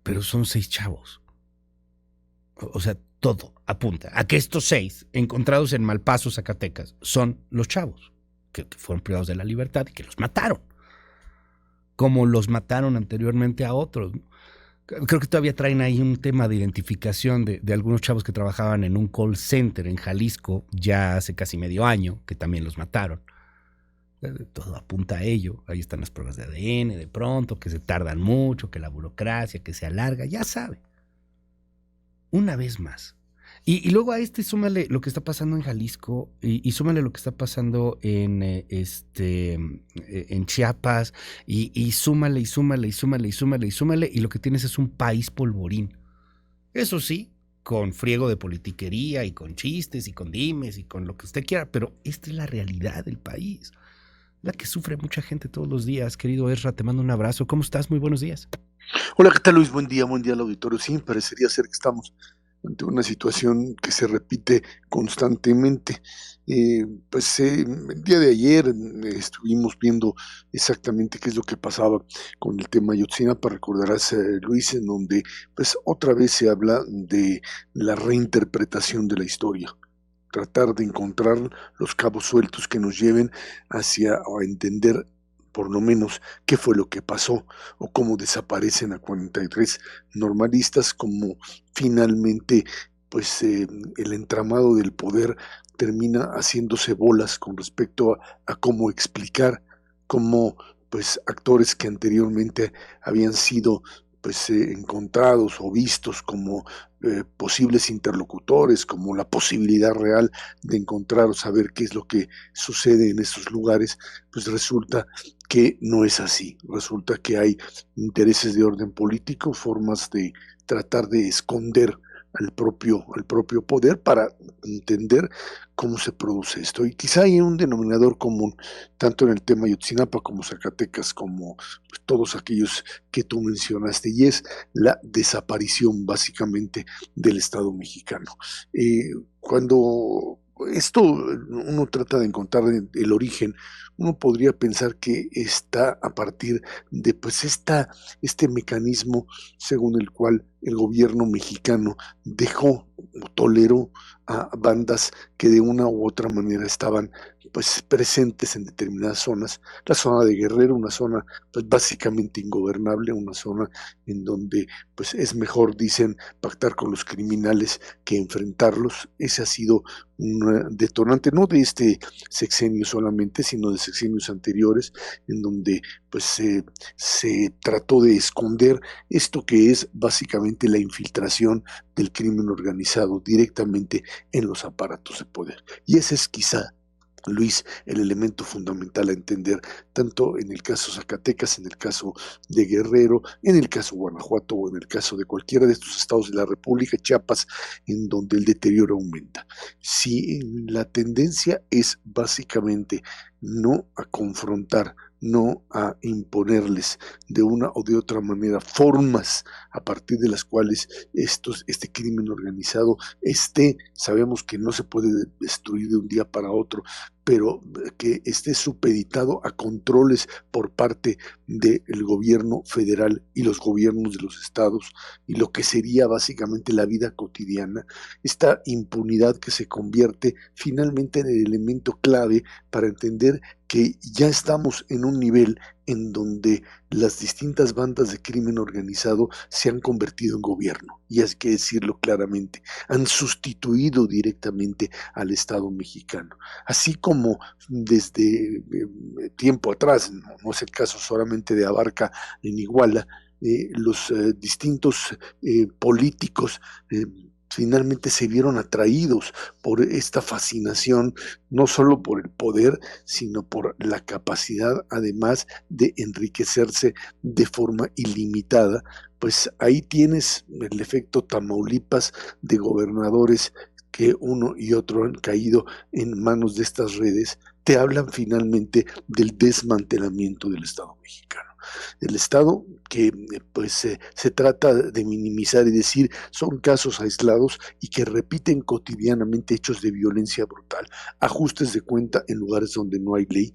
pero son 6 chavos. O sea, todo apunta a que estos 6 encontrados en Malpaso, Zacatecas, son los chavos que fueron privados de la libertad y que los mataron, como los mataron anteriormente a otros. Creo que todavía traen ahí un tema de identificación de algunos chavos que trabajaban en un call center en Jalisco ya hace casi medio año, que también los mataron. Todo apunta a ello. Ahí están las pruebas de ADN, de pronto, que se tardan mucho, que la burocracia, que se alarga, ya sabe. Una vez más. Y luego a súmale lo que está pasando en Jalisco y súmale lo que está pasando en Chiapas y súmale y súmale y súmale y súmale y súmale y lo que tienes es un país polvorín. Eso sí, con friego de politiquería y con chistes y con dimes y con lo que usted quiera, pero esta es la realidad del país, la que sufre mucha gente todos los días. Querido Ezra, te mando un abrazo. ¿Cómo estás? Muy buenos días. Hola, ¿qué tal, Luis? Buen día al auditorio. Sí, parecería ser que estamos ante una situación que se repite constantemente. El día de ayer estuvimos viendo exactamente qué es lo que pasaba con el tema Ayotzinapa. Recordarás, Luis, en donde pues otra vez se habla de la reinterpretación de la historia, tratar de encontrar los cabos sueltos que nos lleven hacia a entender por lo menos qué fue lo que pasó o cómo desaparecen a 43 normalistas, como finalmente el entramado del poder termina haciéndose bolas con respecto a cómo explicar cómo actores que anteriormente habían sido encontrados o vistos como posibles interlocutores, como la posibilidad real de encontrar o saber qué es lo que sucede en esos lugares, pues resulta que no es así. Resulta que hay intereses de orden político, formas de tratar de esconder al propio poder para entender cómo se produce esto. Y quizá hay un denominador común, tanto en el tema Ayotzinapa como Zacatecas, como pues, todos aquellos que tú mencionaste, y es la desaparición básicamente del Estado mexicano. Cuando esto uno trata de encontrar el origen, uno podría pensar que está a partir de este mecanismo según el cual el gobierno mexicano dejó o toleró a bandas que de una u otra manera estaban presentes en determinadas zonas. La zona de Guerrero, una zona básicamente ingobernable, una zona en donde es mejor, dicen, pactar con los criminales que enfrentarlos. Ese ha sido un detonante no de este sexenio solamente, sino de sexenios anteriores, en donde se trató de esconder esto que es básicamente la infiltración del crimen organizado directamente en los aparatos de poder. Y ese es quizá, Luis, el elemento fundamental a entender, tanto en el caso Zacatecas, en el caso de Guerrero, en el caso Guanajuato o en el caso de cualquiera de estos estados de la República, Chiapas, en donde el deterioro aumenta. Si la tendencia es básicamente no a confrontar, no a imponerles de una o de otra manera formas a partir de las cuales este crimen organizado sabemos que no se puede destruir de un día para otro, pero que esté supeditado a controles por parte del gobierno federal y los gobiernos de los estados y lo que sería básicamente la vida cotidiana, esta impunidad que se convierte finalmente en el elemento clave para entender que ya estamos en un nivel en donde las distintas bandas de crimen organizado se han convertido en gobierno, y hay que decirlo claramente, han sustituido directamente al Estado mexicano, así como desde tiempo atrás, no es el caso solamente de Abarca en Iguala, los distintos políticos finalmente se vieron atraídos por esta fascinación, no solo por el poder, sino por la capacidad además de enriquecerse de forma ilimitada. Pues ahí tienes el efecto Tamaulipas de gobernadores que uno y otro han caído en manos de estas redes, te hablan finalmente del desmantelamiento del Estado mexicano. El Estado que se trata de minimizar y decir son casos aislados y que repiten cotidianamente hechos de violencia brutal, ajustes de cuenta en lugares donde no hay ley,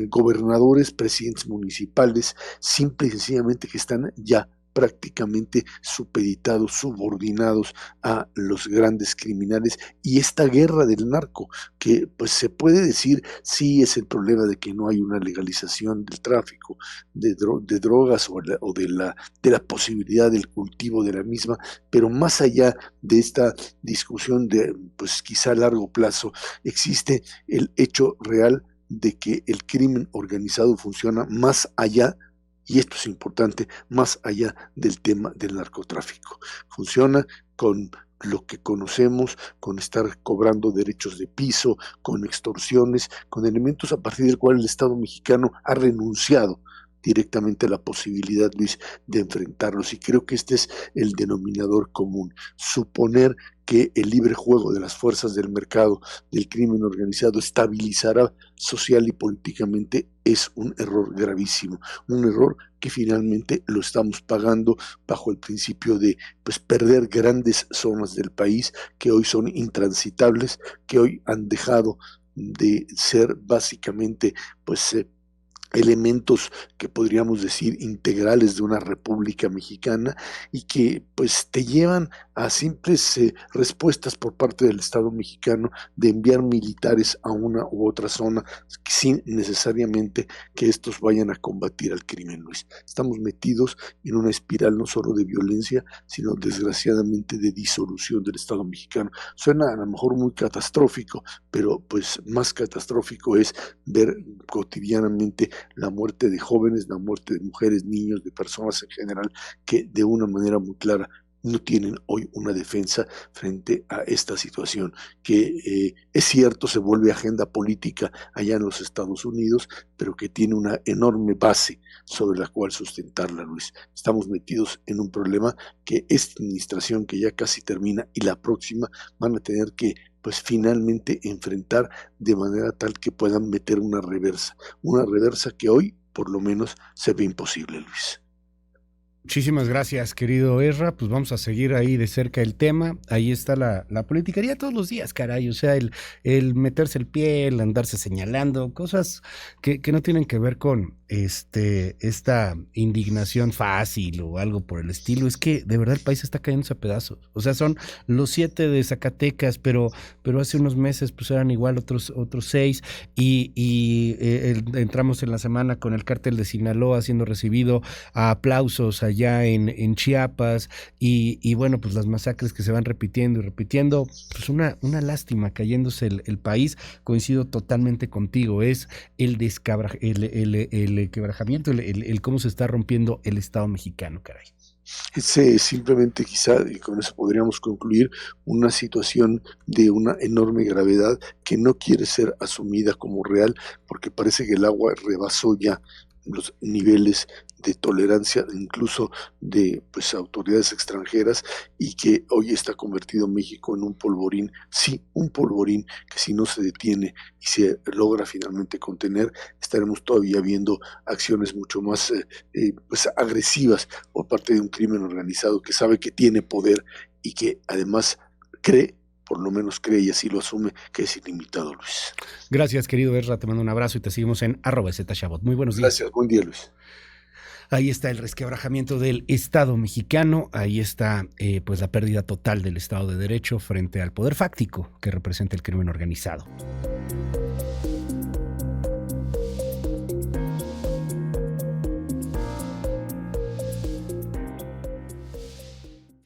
gobernadores, presidentes municipales, simple y sencillamente que están ya prácticamente supeditados, subordinados a los grandes criminales, y esta guerra del narco, que pues se puede decir, sí es el problema de que no hay una legalización del tráfico de drogas o de la posibilidad del cultivo de la misma, pero más allá de esta discusión de pues quizá a largo plazo, existe el hecho real de que el crimen organizado funciona más allá, y esto es importante, más allá del tema del narcotráfico. Funciona con lo que conocemos, con estar cobrando derechos de piso, con extorsiones, con elementos a partir del cual el Estado mexicano ha renunciado directamente a la posibilidad, Luis, de enfrentarlos. Y creo que este es el denominador común. Suponer que el libre juego de las fuerzas del mercado, del crimen organizado, estabilizará social y políticamente es un error gravísimo, un error que finalmente lo estamos pagando bajo el principio de pues, perder grandes zonas del país que hoy son intransitables, que hoy han dejado de ser básicamente pues elementos que podríamos decir integrales de una república mexicana, y que pues te llevan a simples respuestas por parte del Estado mexicano de enviar militares a una u otra zona sin necesariamente que estos vayan a combatir al crimen, Luis. Estamos metidos en una espiral no solo de violencia, sino desgraciadamente de disolución del Estado mexicano. Suena a lo mejor muy catastrófico, pero pues más catastrófico es ver cotidianamente la muerte de jóvenes, la muerte de mujeres, niños, de personas en general, que de una manera muy clara no tienen hoy una defensa frente a esta situación, que es cierto, se vuelve agenda política allá en los Estados Unidos, pero que tiene una enorme base sobre la cual sustentarla, Luis. Estamos metidos en un problema que esta administración, que ya casi termina, y la próxima van a tener que pues finalmente enfrentar de manera tal que puedan meter una reversa que hoy por lo menos se ve imposible, Luis. Muchísimas gracias, querido Ezra. Pues vamos a seguir ahí de cerca el tema. Ahí está la politiquería todos los días, caray. O sea, el meterse el pie, el andarse señalando, cosas que no tienen que ver con esta indignación fácil o algo por el estilo. Es que de verdad el país está cayéndose a pedazos. O sea, son los 7 de Zacatecas, pero hace unos meses pues eran igual otros 6, y entramos en la semana con el cártel de Sinaloa siendo recibido a aplausos allá en Chiapas, y bueno, pues las masacres que se van repitiendo y repitiendo, pues una lástima cayéndose el país. Coincido totalmente contigo, es el quebrajamiento, el cómo se está rompiendo el Estado mexicano, caray. Ese simplemente quizá, y con eso podríamos concluir, una situación de una enorme gravedad que no quiere ser asumida como real, porque parece que el agua rebasó ya los niveles de tolerancia incluso de pues autoridades extranjeras, y que hoy está convertido México en un polvorín, sí, un polvorín que si no se detiene y se logra finalmente contener, estaremos todavía viendo acciones mucho más pues agresivas por parte de un crimen organizado que sabe que tiene poder y que además cree, por lo menos cree y así lo asume, que es ilimitado, Luis. Gracias, querido Ezra, te mando un abrazo y te seguimos en @zchabot. Muy buenos días. Gracias, buen día, Luis. Ahí está el resquebrajamiento del Estado mexicano, ahí está pues la pérdida total del Estado de Derecho frente al poder fáctico que representa el crimen organizado.